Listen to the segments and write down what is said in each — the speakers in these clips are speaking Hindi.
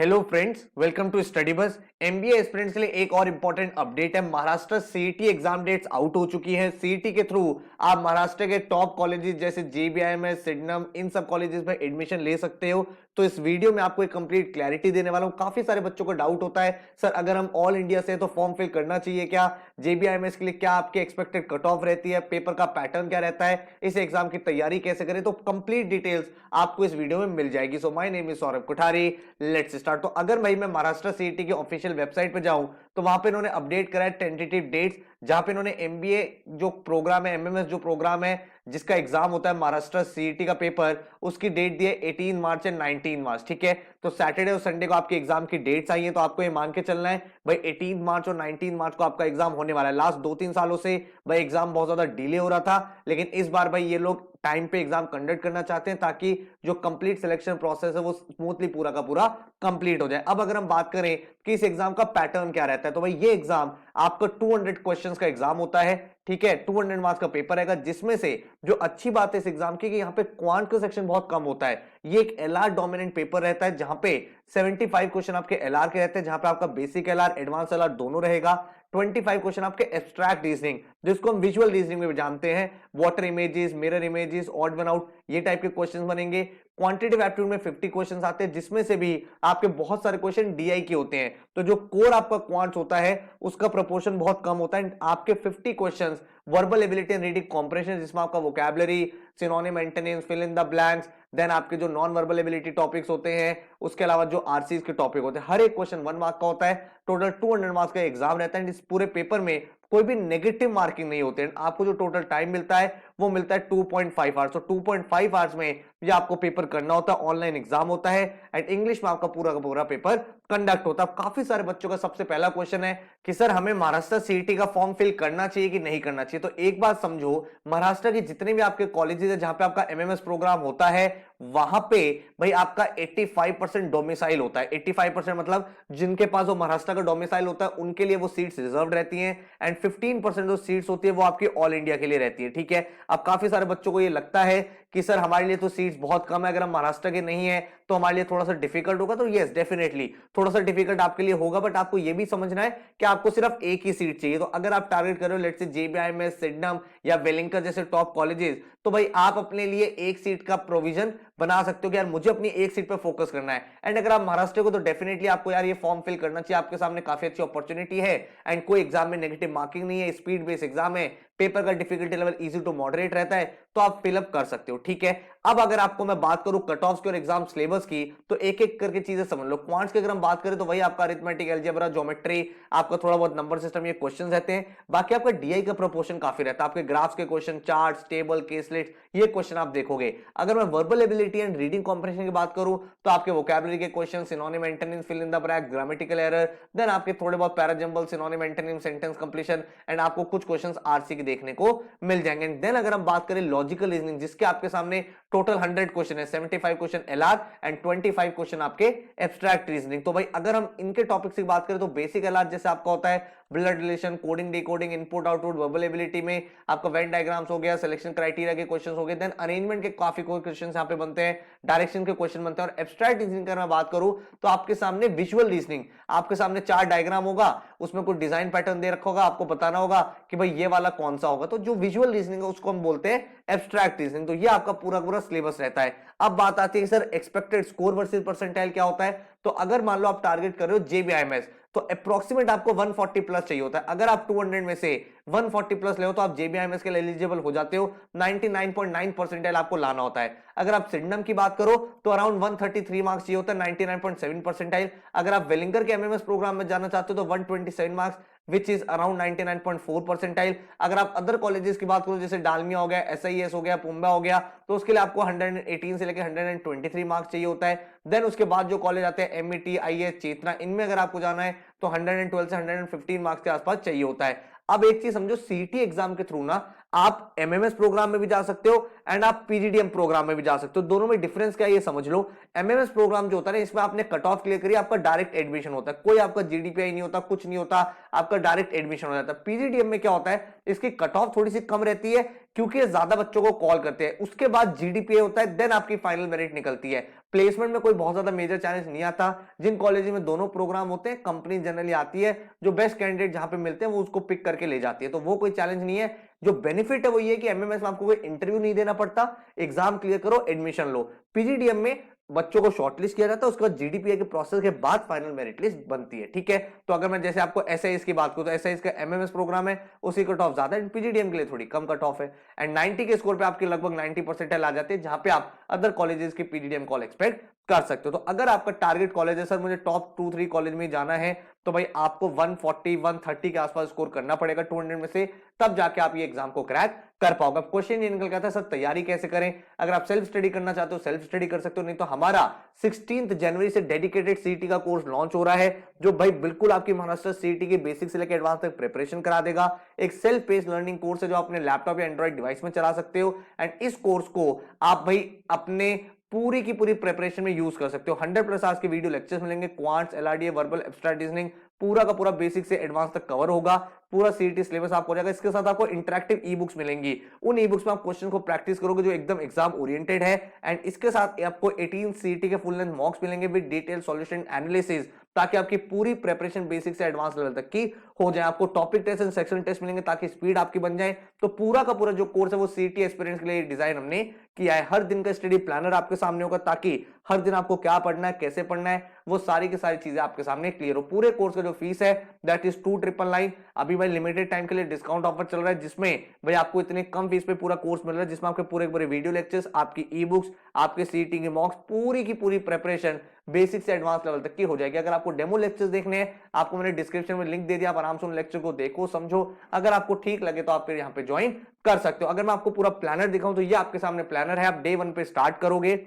Hello friends, welcome to Study Bus. MBA aspirants के लिए एक और इंपॉर्टेंट अपडेट है। Maharashtra CET exam dates out हो चुकी है। सीईटी के थ्रू आप महाराष्ट्र के टॉप कॉलेजेस जैसे जेबीआईएमएस, सिडनम, इन सब कॉलेजेस में एडमिशन ले सकते हो। तो इस वीडियो में आपको एक कंप्लीट क्लैरिटी देने वाला हूं। काफी सारे बच्चों को डाउट होता है, सर अगर हम ऑल इंडिया से तो फॉर्म फिल करना चाहिए क्या? जेबीआईएमएस के लिए क्या आपकी एक्सपेक्टेड कट ऑफ रहती है? पेपर का पैटर्न क्या रहता है? इस एग्जाम की तैयारी कैसे करें? तो कंप्लीट डिटेल्स आपको इस वीडियो में मिल जाएगी। So my name is Saurabh Kothari, let's start. तो अगर भाई मैं महाराष्ट्र सीईटी की ऑफिशियल वेबसाइट पे जाऊं तो वहां पे इन्होंने अपडेट करा है टेंटेटिव डेट्स, जहां पे इन्होंने एमबीए जो प्रोग्राम है, एमएमएस जो प्रोग्राम है जिसका एग्जाम होता है महाराष्ट्र सीईटी का पेपर, उसकी डेट दी है 18 मार्च एंड 19 मार्च। ठीक है, तो सैटरडे और संडे को आपके एग्जाम की डेट्स आई है। तो आपको ये मान के चलना है भाई 18 मार्च और 19 मार्च को आपका एग्जाम होने वाला है। लास्ट 2-3 सालों से भाई एग्जाम बहुत ज्यादा डिले हो रहा था, लेकिन इस बार भाई ये लोग टाइम पे एग्जाम कंडक्ट करना चाहते हैं ताकि जो कंप्लीट सिलेक्शन प्रोसेस है वो स्मूथली पूरा का पूरा कंप्लीट हो जाए। अब अगर हम बात करें कि इस एग्जाम का पैटर्न क्या रहता है, तो भाई ये एग्जाम आपका 200 क्वेश्चंस का एग्जाम होता है। ठीक है, 200 मार्क्स का पेपर रहेगा, जिसमें से जो अच्छी बात है इस एग्जाम की कि यहाँ पे क्वांट का सेक्शन बहुत कम होता है। ये एक एलआर डोमिनेंट पेपर रहता है, जहां पे 75 क्वेश्चन आपके एलआर के रहते हैं, जहां पे आपका बेसिक एलआर, एडवांस एलआर दोनों रहेगा। 25 क्वेश्चन आपके एब्स्ट्रैक्ट रीजनिंग, जिसको हम विजुअल रीजनिंग में भी जानते हैं, water images, mirror images, odd one out, ये टाइप के क्वेश्चंस बनेंगे। क्वांटिटेटिव एप्टीट्यूड में 50 क्वेश्चंस आते हैं, जिसमें से भी आपके बहुत सारे क्वेश्चन डीआई के होते हैं। तो जो कोर आपका क्वांट्स होता है उसका प्रोपोर्शन बहुत कम होता है। आपके 50 questions verbal ability and reading comprehension, जिसमें आपका vocabulary, synonym, antonyms, fill in the blanks, then आपके जो नॉन वर्बल एबिलिटी टॉपिक्स होते हैं, उसके अलावा जो आरसीज के टॉपिक होते हैं, हर एक क्वेश्चन 1 मार्क का होता है। टोटल 200 मार्क्स का एग्जाम रहता है। इस पूरे पेपर में कोई भी नेगेटिव मार्किंग नहीं होते हैं। आपको जो टोटल टाइम मिलता है वो मिलता है 2.5 आवर्स। तो 2.5 आवर्स में ये आपको पेपर करना होता है। ऑनलाइन एग्जाम होता है एंड इंग्लिश में आपका पूरा का पूरा पेपर कंडक्ट होता है। काफी सारे बच्चों का सबसे पहला क्वेश्चन है कि सर हमें महाराष्ट्र सीईटी का फॉर्म फिल करना चाहिए कि नहीं करना चाहिए। तो एक बात समझो, महाराष्ट्र के जितने भी आपके कॉलेजेस है जहां पे आपका एमएमएस प्रोग्राम होता है, वहां पे भाई आपका 85% डोमिसाइल होता है। 85% मतलब जिनके पास वो महाराष्ट्र का डोमिसाइल होता है उनके लिए वो सीट्स रिजर्व रहती हैं, एंड 15% जो सीट्स होती है वो आपकी ऑल इंडिया के लिए रहती है। ठीक है, अब काफी सारे बच्चों को ये लगता है कि सर हमारे लिए तो सीट्स बहुत कम है, अगर हम महाराष्ट्र के नहीं है तो हमारे लिए थोड़ा सा डिफिकल्ट होगा। तो यस, डेफिनेटली थोड़ा सा डिफिकल्ट आपके लिए होगा, बट आपको ये भी समझना है कि आपको सिर्फ एक ही सीट चाहिए। तो अगर आप टारगेट कर रहे हो लेट्स से जेबीआईएमएस, सिडनम या वेलिंकर जैसे टॉप कॉलेजेस, तो भाई आप अपने लिए एक सीट का प्रोविजन बना सकते हो कि यार मुझे अपनी एक सीट पर फोकस करना है। एंड अगर आप महाराष्ट्र को, तो डेफिनेटली आपको यार ये फॉर्म फिल करना चाहिए। आपके सामने काफी अच्छी अपॉर्चुनिटी है एंड कोई एग्जाम में नेगेटिव मार्किंग नहीं है, स्पीड बेस्ड एग्जाम है, पेपर का difficulty level easy to moderate रहता है, तो आप फिलअप कर सकते हो। ठीक है, अब अगर आपको मैं बात करूं कट ऑफ्स की और एग्जाम सिलेबस की, तो एक एक करके चीजें समझ लो। क्वांट्स की अगर हम बात करें तो वही आपका अरिथमेटिक, अलजेब्रा, ज्योमेट्री, आपका थोड़ा बहुत नंबर सिस्टम, ये क्वेश्चन रहते हैं। बाकी आपका डीआई का प्रोपोर्शन काफी रहता है। आपके ग्राफ्स के क्वेश्चन, चार्ट्स, टेबल, केसलेट, ये क्वेश्चन आप देखोगे। अगर मैं verbal ability and reading comprehension की बात करूं तो आपके वोकैबुलरी के question, synonym, antonyms, fill in the blanks, grammatical error, then आपके थोड़े बहुत parajumble, synonym, antonym, sentence completion, and आपको कुछ क्वेश्चंस आरसी के देखने को मिल जाएंगे। देन अगर हम बात करें लॉजिकल रीजनिंग, जिसके आपके सामने टोटल 100 क्वेश्चन है, 75 क्वेश्चन एलआर एंड 25 क्वेश्चन आपके एब्स्ट्रैक्ट रीजनिंग। तो भाई अगर हम इनके टॉपिक से बात करें तो बेसिक एलआर जैसे आपका होता है blood relation, coding, decoding, input output, verbal ability में आपका वेन डायग्राम्स हो गया, सिलेक्शन क्राइटेरिया के क्वेश्चंस हो गए, देन अरेंजमेंट के काफी क्वेश्चंस यहां पे बनते हैं, डायरेक्शन के क्वेश्चन बनते हैं। और एब्स्ट्रैक्ट रीजनिंग की मैं बात करूं तो आपके सामने विजुअल रीजनिंग, आपके सामने 4 डायग्राम होगा, उसमें कोई डिजाइन पैटर्न दे रखा होगा, आपको बताना होगा कि भाई ये वाला कौन सा होगा। तो जो विजुअल रीजनिंग है उसको हम बोलते हैं एब्स्ट्रैक्ट रीजनिंग। तो ये आपका पूरा पूरा सिलेबस रहता है। अब बात आती है sir expected score versus percentile क्या होता है। तो अगर मान लो आप टारगेट कर रहे हो जेबीआईएमएस, तो अप्रोक्सीमेट आपको 140 प्लस चाहिए होता है। अगर आप 200 में से 140 प्लस ले हो तो आप जेबीआईएमएस के लिए एलिजिबल हो जाते हो। 99.9 परसेंटाइल आपको लाना होता है। अगर आप सिडनम की बात करो तो अराउंड 133 मार्क्स चाहिए होता है, 99.7 परसेंटाइल। अगर आप वेलिंगर के एमएमएस प्रोग्राम में जाना चाहते हो तो 127 marks which is around 99.4 percentile. अगर आप अदर कॉलेजेस की बात करो जैसे डालमिया हो गया, एसआईएस हो गया, पुंबा हो गया, तो उसके लिए आपको 118 से लेकर 123 मार्क्स चाहिए होता है। देन उसके बाद जो कॉलेज आते हैं एमईटी, आईएएस, चेतना, इनमें अगर आपको जाना है तो 112 से 115 मार्क्स के आसपास चाहिए होता है। अब एक चीज समझो, सीईटी एग्जाम के थ्रू ना आप एमएमएस प्रोग्राम में भी जा सकते हो एंड आप पीजीडीएम प्रोग्राम में भी जा सकते हो। दोनों में डिफरेंस क्या है ये समझ लो। एमएमएस प्रोग्राम जो होता है इसमें आपने कट ऑफ क्लियर करी, आपका डायरेक्ट एडमिशन होता है, कोई आपका जीडीपीआई नहीं होता, कुछ नहीं होता, आपका डायरेक्ट एडमिशन हो जाता है। पीजीडीएम में क्या होता है, इसकी कट ऑफ थोड़ी सी कम रहती है, क्योंकि ये ज्यादा बच्चों को कॉल करते हैं। उसके बाद जीडीपीए होता है, देन आपकी फाइनल मेरिट निकलती है। प्लेसमेंट में कोई बहुत ज्यादा मेजर चैलेंज नहीं आता। जिन कॉलेज में दोनों प्रोग्राम होते हैं, कंपनी जनरली आती है, जो बेस्ट कैंडिडेट जहां पे मिलते हैं वो उसको पिक करके ले जाती है, तो वो कोई चैलेंज नहीं है। जो बेनिफिट है वो ये कि एमएमएस में आपको कोई इंटरव्यू नहीं देना पड़ता, एग्जाम क्लियर करो, एडमिशन लो। पीजीडीएम में बच्चों को शॉर्टलिस्ट किया जाता है, उसके बाद जीडीपीए के प्रोसेस के बाद फाइनल मेरिट लिस्ट बनती है, ठीक है। तो अगर मैं जैसे आपको एसआईएस की बात करूं, तो एसआईएस का एमएमएस प्रोग्राम है, उसी कट ऑफ ज्यादा है, पीजीडीएम के लिए थोड़ी कम कट ऑफ है। एंड 90 के स्कोर पे आपके लगभग 90% आ जाते हैं, जहां पे आप अदर कॉलेजेस के पीजीडीएम कॉल एक्सपेक्ट कर सकते हो। तो अगर आपका टारगेट कॉलेज है, सर मुझे टॉप 2-3 कॉलेज में जाना है, तो भाई आपको 140-130 के आसपास स्कोर करना पड़ेगा 200 में से, तब जाके आप ये एग्जाम को क्रैक कर पाओगे। क्वेश्चन ये निकल के आता है, सर तैयारी कैसे करें? अगर आप सेल्फ स्टडी करना चाहते हो, सेल्फ स्टडी कर सकते हो, नहीं तो हमारा 16 जनवरी से डेडिकेटेड सीईटी का कोर्स लॉन्च हो रहा है, जो भाई बिल्कुल आपकी महाराष्ट्र सीईटी के बेसिक से लेकर एडवांस तक प्रिपरेशन करा देगा। एक सेल्फ बेस्ड लर्निंग कोर्स है, जो अपने लैपटॉप या एंड्रॉइड डिवाइस में चला सकते हो। एंड इस कोर्स को आप भाई अपने पूरी की पूरी प्रिपरेशन में यूज कर सकते हो। 100+ आवर्स के वीडियो लेक्चर्स मिलेंगे, क्वांट्स, एलआरडीए, वर्बल, एब्स्ट्रैक्ट रीजनिंग, पूरा का पूरा बेसिक से एडवांस तक कवर होगा। पूरा सीईटी सिलेबस आपको हो जाएगा। इसके साथ आपको इंटरैक्टिव ई बुक्स मिलेंगी, उन ई बुक्स में आप क्वेश्चन को प्रैक्टिस करोगे, जो एकदम एग्जाम ओरिएंटेड है। एंड इसके साथ आपको 18 सीईटी के फुल लेंथ मॉक्स मिलेंगे विद डिटेल सॉल्यूशन एनालिसिस, ताकि आपकी पूरी प्रिपरेशन बेसिक से एडवांस लेवल तक की हो जाए। आपको topic test and section test मिलेंगे, ताकि स्पीड आपकी बन जाए। तो पूरा का पूरा जो कोर्स है वो सीईटी एस्पिरेंट्स के लिए डिजाइन हमने किया है। हर दिन का स्टडी प्लानर आपके सामने होगा, ताकि हर दिन आपको क्या पढ़ना है, कैसे पढ़ना है, वो सारी की सारी चीजें आपके सामने क्लियर हो। पूरे कोर्स का जो फीस है दैट इज 2,999। अभी भाई लिमिटेड टाइम के लिए डिस्काउंट ऑफर चल रहा है, जिसमें भाई आपको इतने कम फीस पे पूरा कोर्स मिल रहा है, जिसमें आपके पूरे पूरे वीडियो लेक्चर्स, आपकी ई बुक्स, आपके सीईटी के मॉक्स, पूरी की पूरी प्रिपरेशन बेसिक से एडवांस लेवल तक की हो जाएगी। अगर आपको डेमो लेक्चर्स देखने हैं, आपको मैंने डिस्क्रिप्शन में लिंक दे दिया, आप आराम से उन लेक्चर को देखो, समझो। अगर आपको ठीक लगे तो आप फिर यहाँ पे ज्वाइन कर सकते हो। अगर मैं आपको पूरा प्लानर दिखाऊं, तो ये आपके सामने प्लानर है। आप डे 1 पे स्टार्ट करोगे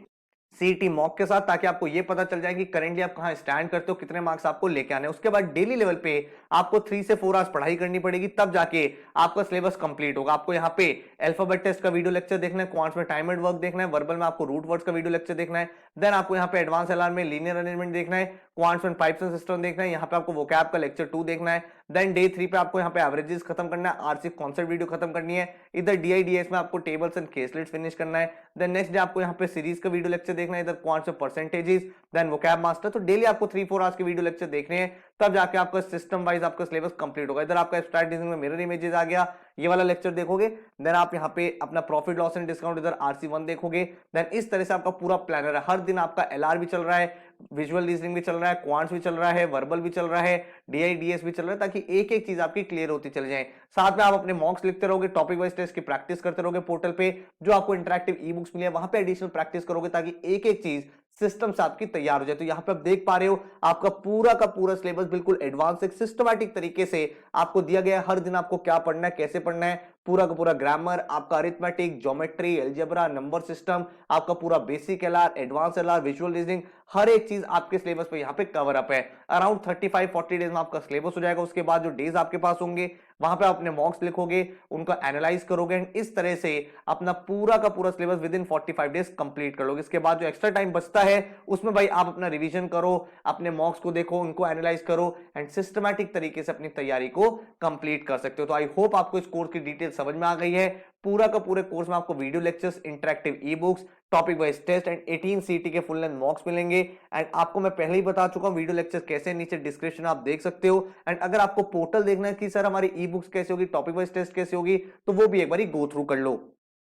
सीईटी मॉक के साथ, ताकि आपको ये पता चल जाए कि करेंटली आप कहां स्टैंड करते हो, कितने मार्क्स आपको लेके आने हैं। उसके बाद डेली लेवल पे आपको 3 से 4 आवर्स पढ़ाई करनी पड़ेगी, तब जाके आपका सिलेबस कंप्लीट होगा। आपको यहाँ पे अल्फाबेट टेस्ट का वीडियो लेक्चर देखना है, क्वांट्स में टाइम एंड वर्क देखना है, वर्बल में आपको रूट वर्ड्स का वीडियो लेक्चर देखना है, देन आपको यहाँ पे एडवांस एलआर में लीनियर अरेंजमेंट देखना है, क्वांट्स में पाइप्स एंड सिस्टम देखना है, यहाँ पे आपको वोकैब का लेक्चर 2 देखना है। देन डे 3 पे आपको यहाँ पे एवरेजेस खत्म करना है, आरसी कॉन्सेप्ट वीडियो खत्म करनी है। इधर डीआईडीएस में आपको टेबल्स एंड केसलेट्स फिनिश करना है। देन नेक्स्ट डे आपको यहाँ पे सीरीज का वीडियो लेक्चर देखना है, इधर क्वांट्स में परसेंटेजेस, देन वोकैब मास्टर। तो डेली आपको 3-4 आवर्स के वीडियो लेक्चर देखने हैं, तब जाके आपका सिस्टम वाइज आपका सिलेबस कंप्लीट होगा। इधर आपका एब्स्ट्रैक्ट डिजाइन में मिरर इमेजेस आ गया, ये वाला लेक्चर देखोगे। देन आप यहाँ पे अपना प्रॉफिट लॉस एंड डिस्काउंट, इधर आरसी1 देखोगे। देन इस तरह से आपका पूरा प्लानर है। हर दिन आपका एलआर भी चल रहा है, विजुअल रीजनिंग भी चल रहा है, क्वांट्स भी चल रहा है, वर्बल भी चल रहा है, डीआईडीएस भी चल रहा है, ताकि एक एक चीज आपकी क्लियर होती चली जाए। साथ में आप अपने मॉक्स लिखते रहोगे, टॉपिक वाइज टेस्ट की प्रैक्टिस करते रहोगे पोर्टल पे, जो आपको इंटरैक्टिव ई बुक्स मिली है वहां पे एडिशनल प्रैक्टिस करोगे, ताकि एक एक चीज सिस्टम से आपकी तैयार हो जाए। तो यहाँ पे आप देख पा रहे हो, आपका पूरा का पूरा सिलेबस बिल्कुल एडवांस एक सिस्टमैटिक तरीके से आपको दिया गया है। हर दिन आपको क्या पढ़ना है, कैसे पढ़ना है, पूरा का पूरा ग्रामर, आपका arithmetic, geometry, algebra, number system, आपका पूरा basic LR, advance LR, visual reasoning, हर एक चीज आपके सिलेबस पे यहाँ पे कवर अप है। अराउंड 35-40 डेज में आपका सिलेबस हो जाएगा। उसके बाद जो डेज आपके पास होंगे, वहां पे अपने मॉक्स लिखोगे, उनका एनालाइज करोगे, एंड इस तरह से अपना पूरा का पूरा syllabus with in 45 days complete कर लोगे। इसके बाद जो एक्स्ट्रा टाइम बचता है, उसमें भाई आप अपना रिवीजन करो, अपने मॉक्स को देखो, उनको एनालाइज करो, एंड सिस्टमैटिक तरीके से अपनी तैयारी को कंप्लीट कर सकते हो। तो आई होप आपको इस कोर्स की डिटेल समझ में आ गई है। पूरा का पूरे कोर्स में आपको video lectures, interactive e books, topic wise test and 18 CT के फुल लेंथ मॉक्स मिलेंगे। एंड आपको मैं पहले ही बता चुका हूं वीडियो लेक्चर कैसे, नीचे डिस्क्रिप्शन आप देख सकते हो। एंड अगर आपको पोर्टल देखना है कि सर हमारी ई बुक्स कैसे होगी, टॉपिक वाइज टेस्ट कैसे होगी, तो वो भी एक बार गो थ्रू कर लो।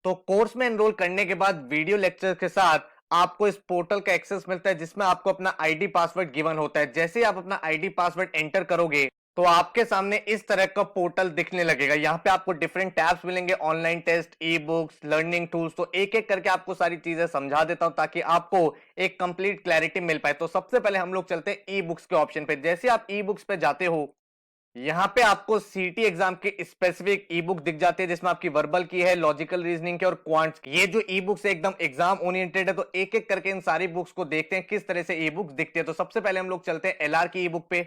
तो कोर्स में एनरोल करने के बाद वीडियो लेक्चर के साथ आपको इस पोर्टल का एक्सेस मिलता है, जिसमें आपको अपना आईडी पासवर्ड गिवन होता है। जैसे ही आप अपना आईडी पासवर्ड एंटर करोगे, तो आपके सामने इस तरह का पोर्टल दिखने लगेगा। यहाँ पे आपको डिफरेंट टैब्स मिलेंगे, online test, e books, learning tools. तो एक एक करके आपको सारी चीजें समझा देता हूं, ताकि आपको एक कंप्लीट क्लैरिटी मिल पाए। तो सबसे पहले हम लोग चलते हैं ई बुक्स के ऑप्शन पे। जैसे आप ई बुक्स पे जाते हो, यहाँ पे आपको सीटी एग्जाम की स्पेसिफिक ई बुक दिख जाती है, जिसमें आपकी वर्बल की है, लॉजिकल रीजनिंग की और क्वांट्स की। ये जो ई बुक्स है एकदम एग्जाम ओरिएंटेड है। तो एक एक करके इन सारी बुक्स को देखते हैं किस तरह से ई बुक्स दिखती है। तो सबसे पहले हम लोग चलते हैं एलआर की ई बुक पे।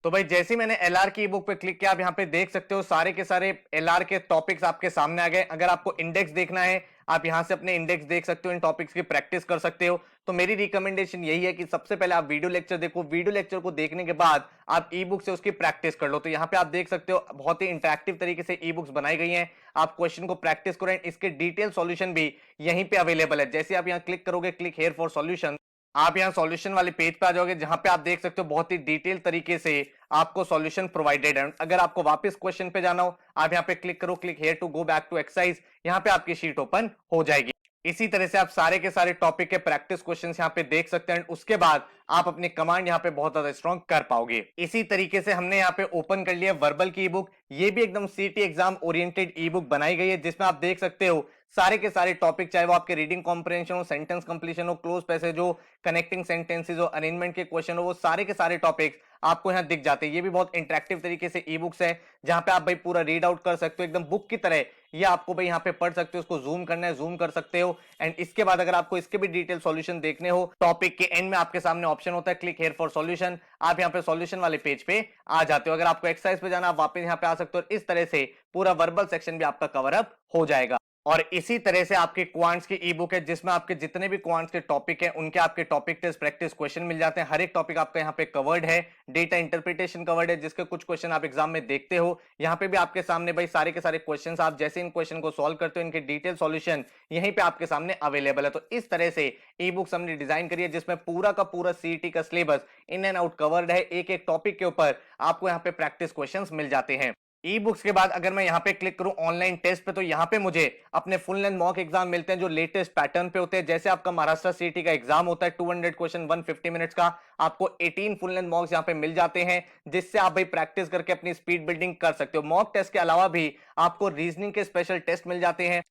तो भाई जैसे ही मैंने एलआर की ई बुक पे क्लिक किया, आप यहाँ पे देख सकते हो सारे के सारे एलआर के टॉपिक्स आपके सामने आ गए। अगर आपको इंडेक्स देखना है, आप यहाँ से अपने इंडेक्स देख सकते हो, इन टॉपिक्स की प्रैक्टिस कर सकते हो। तो मेरी रिकमेंडेशन यही है कि सबसे पहले आप वीडियो लेक्चर देखो, वीडियो लेक्चर को देखने के बाद आप ई बुक से उसकी प्रैक्टिस कर लो। तो यहाँ पे आप देख सकते हो बहुत ही इंटरेक्टिव तरीके से ई बुक्स बनाई गई हैं, आप क्वेश्चन को प्रैक्टिस करो, इसके डिटेल सॉल्यूशन भी यहीं पे अवेलेबल है। जैसे आप यहाँ क्लिक करोगे, क्लिक हेयर फॉर सॉल्यूशन, आप यहाँ सॉल्यूशन वाले पेज पे आ जाओगे, जहां पे आप देख सकते हो बहुत ही डिटेल तरीके से आपको सॉल्यूशन प्रोवाइडेड है। अगर आपको वापस क्वेश्चन पे जाना हो, आप यहाँ पे क्लिक करो, click here to go back to exercise, यहाँ पे आपकी शीट ओपन हो जाएगी। इसी तरह से आप सारे के सारे टॉपिक के प्रैक्टिस क्वेश्चंस यहाँ पे देख सकते हैं, उसके बाद आप अपनी कमांड यहाँ पे बहुत ज्यादा स्ट्रॉन्ग कर पाओगे। इसी तरीके से हमने यहाँ पे ओपन कर लिया वर्बल की ई बुक, ये भी एकदम सीटी एग्जाम ओरिएंटेड ई बुक बनाई गई है, जिसमें आप देख सकते हो सारे के सारे टॉपिक, चाहे वो आपके रीडिंग कॉम्प्रिहेंशन हो, सेंटेंस कंप्लीशन हो, क्लोज पैसेज हो, कनेक्टिंग सेंटेंसेस हो, अरेंजमेंट के क्वेश्चन हो, वो सारे के सारे टॉपिक्स आपको यहाँ दिख जाते हैं। ये भी बहुत इंटरेक्टिव तरीके से ई बुक्स है, जहां पे आप भाई पूरा रीड आउट कर सकते हो एकदम बुक की तरह। ये आपको भाई यहाँ पे पढ़ सकते हो, उसको जूम करना है जूम कर सकते हो। एंड इसके बाद अगर आपको इसके भी डिटेल सॉल्यूशन देखने हो, टॉपिक के एंड में आपके सामने ऑप्शन होता है क्लिक हेयर फॉर सॉल्यूशन, आप यहाँ पे सॉल्यूशन वाले पेज पे आ जाते हो। अगर आपको एक्सरसाइज पे जाना, आप वापस यहाँ पे आ सकते हो, इस तरह से पूरा वर्बल सेक्शन भी आपका कवर अप हो जाएगा। और इसी तरह से आपके क्वांट्स की ई बुक है, जिसमें आपके जितने भी क्वांट्स के टॉपिक हैं उनके आपके टॉपिक टेस्ट प्रैक्टिस क्वेश्चन मिल जाते हैं। हर एक टॉपिक आपका यहाँ पे कवर्ड है, डेटा इंटरप्रिटेशन कवर्ड है, जिसके कुछ क्वेश्चन आप एग्जाम में देखते हो। यहाँ पे भी आपके सामने भाई सारे के सारे क्वेश्चंस, आप जैसे इन क्वेश्चन को सॉल्व करते हो, इनके डिटेल सॉल्यूशन यहीं पे आपके सामने अवेलेबल है। तो इस तरह से ई बुक्स हमने डिजाइन करी है, जिसमें पूरा का पूरा सीईटी का syllabus in and out covered है। एक एक टॉपिक के ऊपर आपको यहाँ पे प्रैक्टिस क्वेश्चन मिल जाते हैं। ई बुक्स के बाद अगर मैं यहाँ पे क्लिक करूं ऑनलाइन टेस्ट पे, तो यहाँ पे मुझे अपने फुल लेंथ मॉक एग्जाम मिलते हैं, जो लेटेस्ट पैटर्न पे होते हैं। जैसे आपका महाराष्ट्र सीटी का एग्जाम होता है 200 क्वेश्चन 150 मिनट्स का, आपको 18 फुल लेंथ मॉक्स यहाँ पे मिल जाते हैं, जिससे आप भाई प्रैक्टिस करके अपनी स्पीड बिल्डिंग कर सकते हो। मॉक टेस्ट के अलावा भी आपको रीजनिंग के स्पेशल टेस्ट मिल जाते हैं,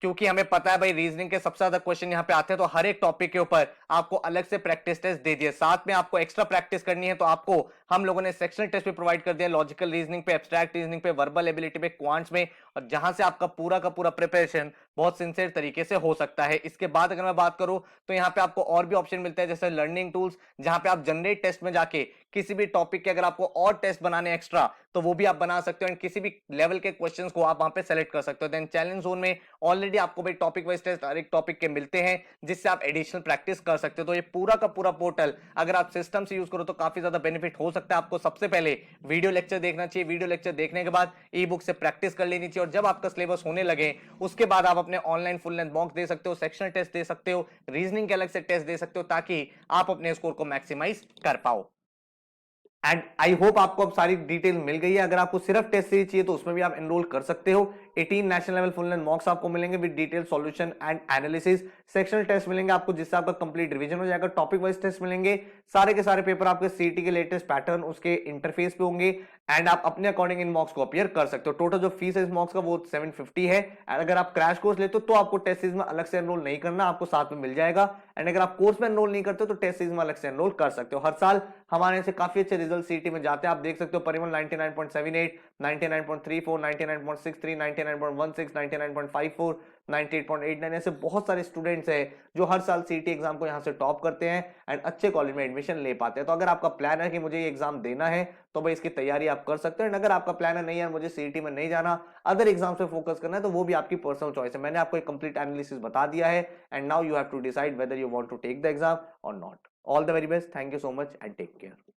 क्योंकि हमें पता है भाई रीजनिंग के सबसे ज्यादा क्वेश्चन यहाँ पे आते हैं। तो हर एक टॉपिक के ऊपर आपको अलग से प्रैक्टिस टेस्ट दे दिए, साथ में आपको एक्स्ट्रा प्रैक्टिस करनी है तो आपको हम लोगों ने सेक्शनल टेस्ट भी प्रोवाइड कर दिया, लॉजिकल रीजनिंग पे, एब्स्ट्रैक्ट रीजनिंग पे, वर्बल एबिलिटी पे, क्वांट्स में, और जहां से आपका पूरा का पूरा प्रिपरेशन बहुत सिंसियर तरीके से हो सकता है। इसके बाद अगर मैं बात करूं, तो यहाँ पे आपको और भी ऑप्शन मिलते हैं, जैसे लर्निंग टूल्स, जहां पे आप जनरेट टेस्ट में जाके किसी भी टॉपिक के अगर आपको और टेस्ट बनाने एक्स्ट्रा, तो वो भी आप बना सकते हो, एंड किसी भी लेवल के क्वेश्चंस को आप वहां पे सेलेक्ट कर सकते हो। देन चैलेंज जोन में ऑलरेडी आपको भाई टॉपिक वाइज टेस्ट हर एक टॉपिक के मिलते हैं, जिससे आप एडिशनल प्रैक्टिस कर सकते हो। तो ये पूरा का पूरा पोर्टल अगर आप सिस्टम से यूज करो तो काफी ज्यादा बेनिफिट हो सकता है आपको। सबसे पहले वीडियो लेक्चर देखना चाहिए, वीडियो लेक्चर देखने के बाद ई बुक से प्रैक्टिस कर लेनी चाहिए, और जब आपका सिलेबस होने लगे उसके बाद आप अपने ऑनलाइन फुल लेंथ मॉक दे सकते हो, सेक्शनल टेस्ट दे सकते हो, रीजनिंग के अलग से टेस्ट दे सकते हो, ताकि आप अपने स्कोर को मैक्सिमाइज कर पाओ। एंड आई होप आपको अब सारी डिटेल मिल गई है। अगर आपको सिर्फ टेस्ट सीरीज चाहिए तो उसमें भी आप एनरोल कर सकते हो। 18 national level full length mocks आपको मिलेंगे with detail solution and analysis, sectional test मिलेंगे आपको, जिससे आपका कंप्लीट रिवीजन हो जाएगा, टॉपिक वाइज टेस्ट मिलेंगे, सारे के सारे पेपर आपके सीटी के लेटेस्ट पैटर्न उसके इंटरफेस पे होंगे, एंड आप अपने अकॉर्डिंग इन मॉक्स को अपीयर कर सकते हो। टोटल जो फीस है इस मॉक्स का वो 750 है। एंड अगर आप क्रैश कोर्स लेते हो तो आपको टेस्ट सीरीज में अलग से एनरोल नहीं करना, आपको साथ में मिल जाएगा। एंड अगर आप कोर्स में एनरोल नहीं करते हो तो टेस्ट सीरीज में अलग से एनरोल कर सकते हो। हर साल हमारे से काफी अच्छे रिजल्ट सीटी में जाते हैं, आप देख सकते हो परिमल 99.78, 99.34, 99.63, 99.16, 99.54, 98.89, ऐसे बहुत सारे स्टूडेंट्स हैं जो हर साल सीटी एग्जाम को यहाँ से टॉप करते हैं एंड अच्छे कॉलेज में एडमिशन ले पाते हैं। तो अगर आपका प्लान है कि मुझे ये एग्जाम देना है तो भाई इसकी तैयारी आप कर सकते हैं। अगर आपका प्लान है नहीं यार मुझे सीटी में नहीं जाना, अदर एग्जाम पे फोकस करना है, तो वो भी आपकी पर्सनल चॉइस है। मैंने आपको एक कंप्लीट एनालिसिस बता दिया है, and now you have to decide whether you want to take the exam और not. All the very best, thank you so much and take care.